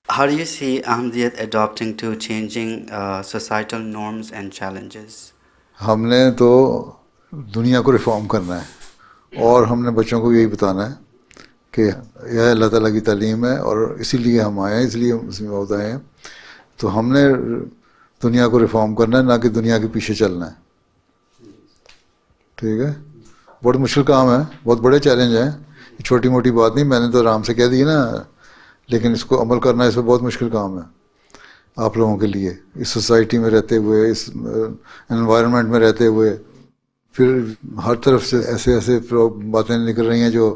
How do you see Ahmadiyat adopting to changing societal norms and challenges? ہم نے تو دنیا کو ریفارم کرنا ہے، اور ہم نے بچوں کو یہی بتانا ہے کہ یہ اللہ تعالیٰ کی تعلیم ہے، اور اسی لیے ہم آئے ہیں، اس لیے ہم اس میں بہت آئے ہیں. تو ہم نے دنیا کو ریفارم کرنا ہے، نہ کہ دنیا کے پیچھے چلنا ہے. ٹھیک ہے، بہت مشکل کام ہے، بہت بڑے چیلنج ہیں، چھوٹی موٹی بات نہیں. میں نے تو آرام سے کہہ دی نا، لیکن اس کو عمل کرنا اس میں بہت مشکل کام ہے آپ لوگوں کے لیے، اس سوسائٹی میں رہتے ہوئے، اس انوائرمنٹ میں رہتے ہوئے. پھر ہر طرف سے ایسے ایسے باتیں نکل رہی ہیں جو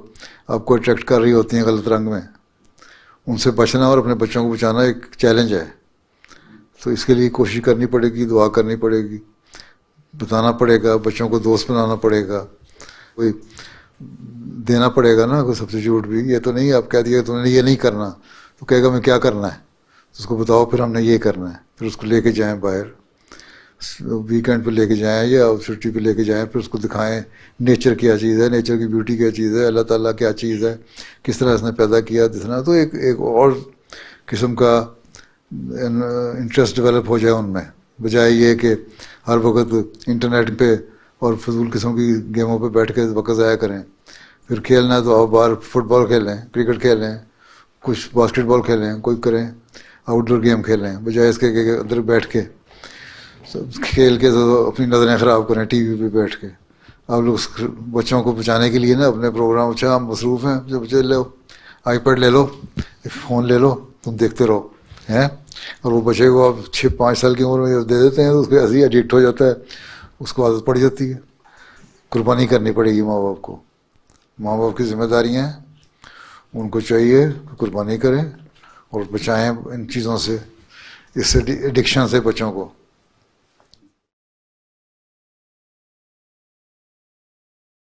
آپ کو اٹریکٹ کر رہی ہوتی ہیں غلط رنگ میں. ان سے بچنا اور اپنے بچوں کو بچانا ایک چیلنج ہے. تو اس کے لیے کوشش کرنی پڑے گی، دعا کرنی پڑے گی، بتانا پڑے گا، بچوں کو دوست بنانا پڑے گا، کوئی دینا پڑے گا نا کوئی سبسٹیٹیوٹ بھی. یہ تو نہیں آپ کہہ دیا تم نے یہ نہیں کرنا، تو کہے گا میں کیا کرنا ہے، اس کو بتاؤ پھر ہم نے یہ کرنا ہے. پھر اس کو لے کے جائیں باہر، ویکینڈ پہ لے کے جائیں یا چھٹی پہ لے کے جائیں، پھر اس کو دکھائیں نیچر کیا چیز ہے، نیچر کی بیوٹی کیا چیز ہے، اللہ تعالیٰ کیا چیز ہے، کس طرح اس نے پیدا کیا. جس طرح تو ایک اور قسم کا انٹرسٹ ڈیولپ ہو جائے ان میں، بجائے یہ کہ ہر وقت انٹرنیٹ پہ اور فضول قسم کی گیموں پہ بیٹھ کے وقت ضائع کریں. پھر کھیلنا ہے تو آپ باہر فٹ بال کھیلیں، کرکٹ کھیلیں، کچھ باسکٹ بال کھیلیں، کوئی کریں آؤٹ ڈور گیم کھیلیں، بجائے اس کے کہ اندر بیٹھ کے کھیل کے تو اپنی نظریں خراب کریں ٹی وی پہ بیٹھ کے. آپ لوگ بچوں کو بچانے کے لیے نا اپنے پروگرام، اچھا ہم مصروف ہیں، جو بچے لو آئی پیڈ لے لو، فون لے لو، تم دیکھتے رہو ہیں. اور وہ بچے کو آپ 6-5 سال کی عمر میں دے دیتے ہیں تو اس کو ایسے ہی ایڈکٹ ہو جاتا ہے، اس کو عادت پڑ جاتی ہے. قربانی کرنی پڑے گی ماں باپ کو، ماں باپ کی ذمہ داریاں ہیں، ان کو چاہیے کہ قربانی کریں اور بچائیں ان چیزوں سے، اس سے ایڈکشن سے بچوں کو.